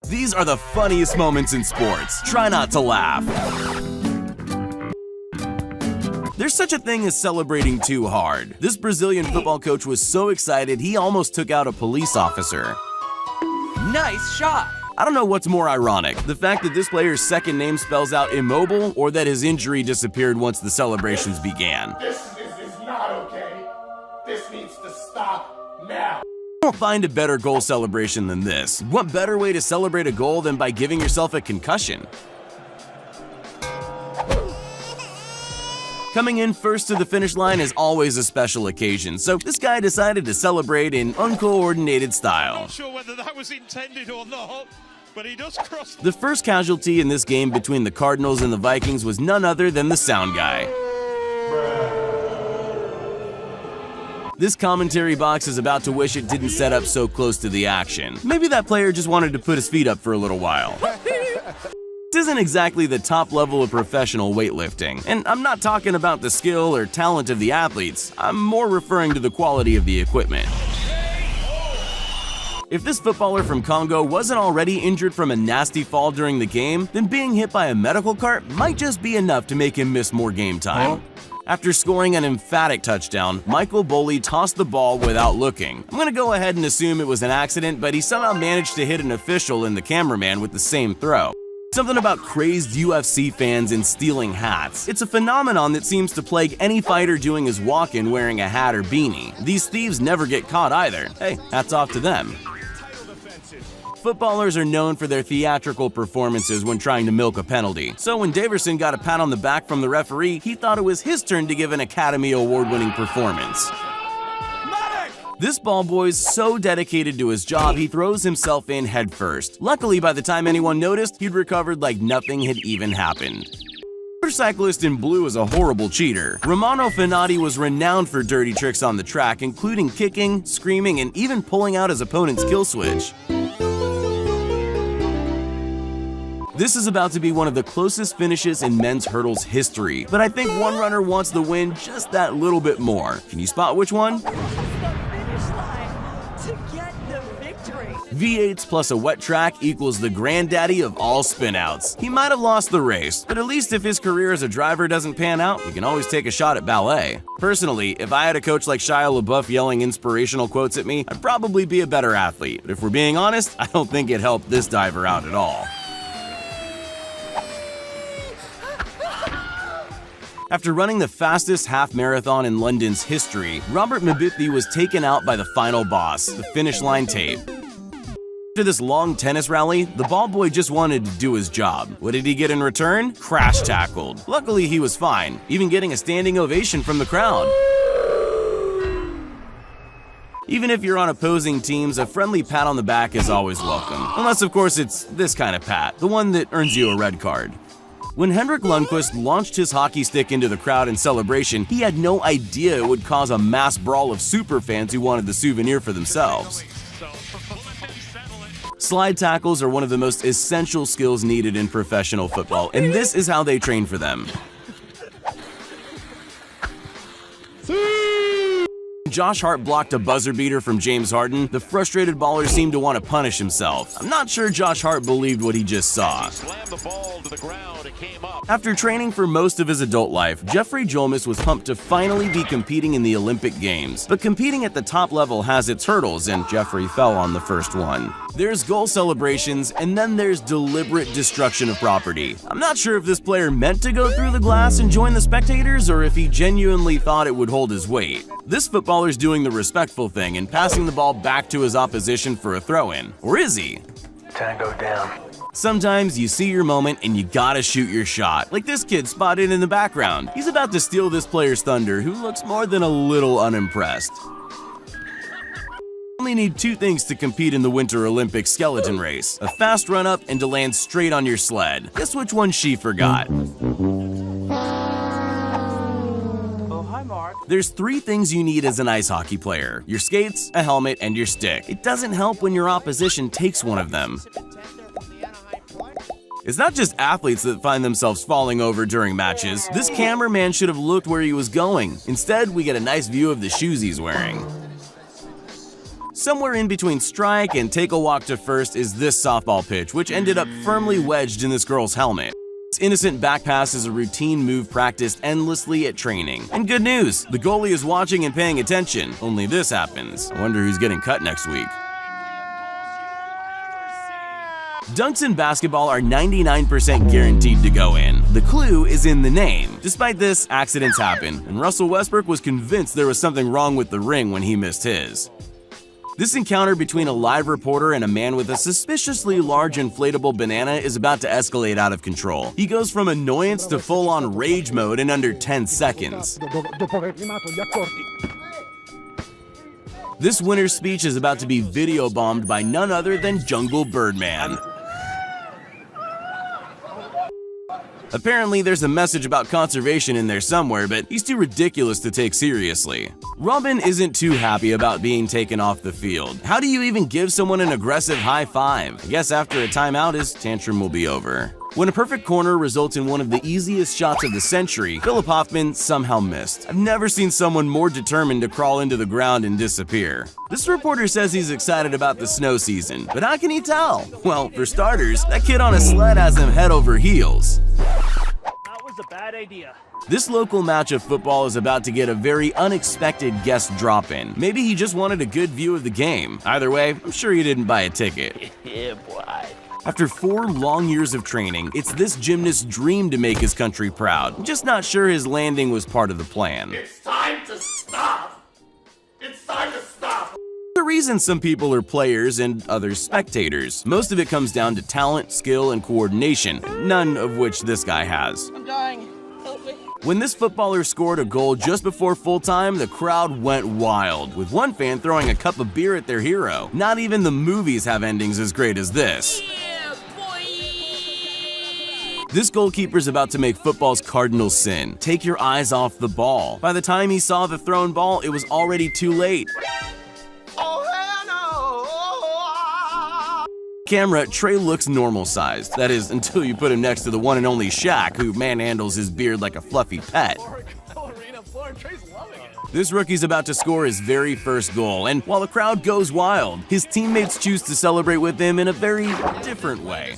These are the funniest moments in sports. Try not to laugh. There's such a thing as celebrating too hard. This Brazilian football coach was so excited he almost took out a police officer. Nice shot! I don't know what's more ironic, the fact that this player's second name spells out immobile, or that his injury disappeared once the celebrations began. This is not okay. This needs to stop now. You won't find a better goal celebration than this. What better way to celebrate a goal than by giving yourself a concussion? Coming in first to the finish line is always a special occasion, so this guy decided to celebrate in uncoordinated style. I'm not sure whether that was intended or not, but he does cross. The first casualty in this game between the Cardinals and the Vikings was none other than the sound guy. This commentary box is about to wish it didn't set up so close to the action. Maybe that player just wanted to put his feet up for a little while. This isn't exactly the top level of professional weightlifting, and I'm not talking about the skill or talent of the athletes, I'm more referring to the quality of the equipment. If this footballer from Congo wasn't already injured from a nasty fall during the game, then being hit by a medical cart might just be enough to make him miss more game time. After scoring an emphatic touchdown, Michael Boley tossed the ball without looking. I'm gonna go ahead and assume it was an accident, but he somehow managed to hit an official and the cameraman with the same throw. Something about crazed UFC fans and stealing hats. It's a phenomenon that seems to plague any fighter doing his walk-in wearing a hat or beanie. These thieves never get caught either. Hey, hats off to them. Footballers are known for their theatrical performances when trying to milk a penalty. So when Daverson got a pat on the back from the referee, he thought it was his turn to give an Academy Award-winning performance. This ball boy's so dedicated to his job, he throws himself in headfirst. Luckily, by the time anyone noticed, he'd recovered like nothing had even happened. The motorcyclist in blue is a horrible cheater. Romano Fenati was renowned for dirty tricks on the track, including kicking, screaming, and even pulling out his opponent's kill switch. This is about to be one of the closest finishes in men's hurdles history, but I think one runner wants the win just that little bit more. Can you spot which one? V8s plus a wet track equals the granddaddy of all spinouts. He might have lost the race, but at least if his career as a driver doesn't pan out, he can always take a shot at ballet. Personally, if I had a coach like Shia LaBeouf yelling inspirational quotes at me, I'd probably be a better athlete. But if we're being honest, I don't think it helped this diver out at all. After running the fastest half marathon in London's history, Robert Mabithy was taken out by the final boss, the finish line tape. After this long tennis rally, the ball boy just wanted to do his job. What did he get in return? Crash tackled. Luckily, he was fine, even getting a standing ovation from the crowd. Even if you're on opposing teams, a friendly pat on the back is always welcome. Unless, of course, it's this kind of pat, the one that earns you a red card. When Henrik Lundqvist launched his hockey stick into the crowd in celebration, he had no idea it would cause a mass brawl of superfans who wanted the souvenir for themselves. Slide tackles are one of the most essential skills needed in professional football, and this is how they train for them. Josh Hart blocked a buzzer beater from James Harden, the frustrated baller seemed to want to punish himself. I'm not sure Josh Hart believed what he just saw. After training for most of his adult life, Jeffrey Jolmis was pumped to finally be competing in the Olympic Games. But competing at the top level has its hurdles, and Jeffrey fell on the first one. There's goal celebrations, and then there's deliberate destruction of property. I'm not sure if this player meant to go through the glass and join the spectators, or if he genuinely thought it would hold his weight. This footballer's doing the respectful thing and passing the ball back to his opposition for a throw-in. Or is he? Tango down. Sometimes you see your moment and you gotta shoot your shot, like this kid spotted in the background. He's about to steal this player's thunder, who looks more than a little unimpressed. You only need two things to compete in the Winter Olympics skeleton race: a fast run-up and to land straight on your sled. Guess which one she forgot? There's three things you need as an ice hockey player: your skates, a helmet, and your stick. It doesn't help when your opposition takes one of them. It's not just athletes that find themselves falling over during matches. This cameraman should have looked where he was going. Instead, we get a nice view of the shoes he's wearing. Somewhere in between strike and take a walk to first is this softball pitch, which ended up firmly wedged in this girl's helmet. This innocent back pass is a routine move practiced endlessly at training. And good news, the goalie is watching and paying attention. Only this happens. I wonder who's getting cut next week. Dunks in basketball are 99% guaranteed to go in. The clue is in the name. Despite this, accidents happen, and Russell Westbrook was convinced there was something wrong with the ring when he missed his. This encounter between a live reporter and a man with a suspiciously large inflatable banana is about to escalate out of control. He goes from annoyance to full-on rage mode in under 10 seconds. This winner's speech is about to be video bombed by none other than Jungle Birdman. Apparently, there's a message about conservation in there somewhere, but he's too ridiculous to take seriously. Robin isn't too happy about being taken off the field. How do you even give someone an aggressive high five? I guess after a timeout, his tantrum will be over. When a perfect corner results in one of the easiest shots of the century, Philip Hoffman somehow missed. I've never seen someone more determined to crawl into the ground and disappear. This reporter says he's excited about the snow season, but how can he tell? Well, for starters, that kid on a sled has him head over heels. That was a bad idea. This local match of football is about to get a very unexpected guest drop-in. Maybe he just wanted a good view of the game. Either way, I'm sure he didn't buy a ticket. Yeah, boy. After 4 long years of training, it's this gymnast's dream to make his country proud. I'm just not sure his landing was part of the plan. It's time to stop! It's time to stop! The reason some people are players and others spectators. Most of it comes down to talent, skill, and coordination, none of which this guy has. I'm dying. Help me. When this footballer scored a goal just before full time, the crowd went wild, with one fan throwing a cup of beer at their hero. Not even the movies have endings as great as this. This goalkeeper's about to make football's cardinal sin. Take your eyes off the ball. By the time he saw the thrown ball, it was already too late. Camera, Trey looks normal-sized. That is, until you put him next to the one and only Shaq, who manhandles his beard like a fluffy pet. This rookie's about to score his very first goal, and while the crowd goes wild, his teammates choose to celebrate with him in a very different way.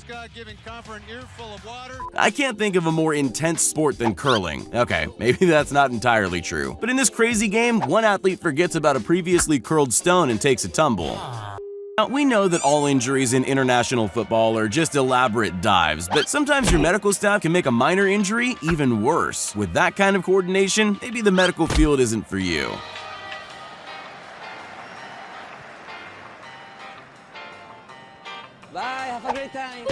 I can't think of a more intense sport than curling. Okay, maybe that's not entirely true. But in this crazy game, one athlete forgets about a previously curled stone and takes a tumble. Now, we know that all injuries in international football are just elaborate dives, but sometimes your medical staff can make a minor injury even worse. With that kind of coordination, maybe the medical field isn't for you. Bye, have a great time.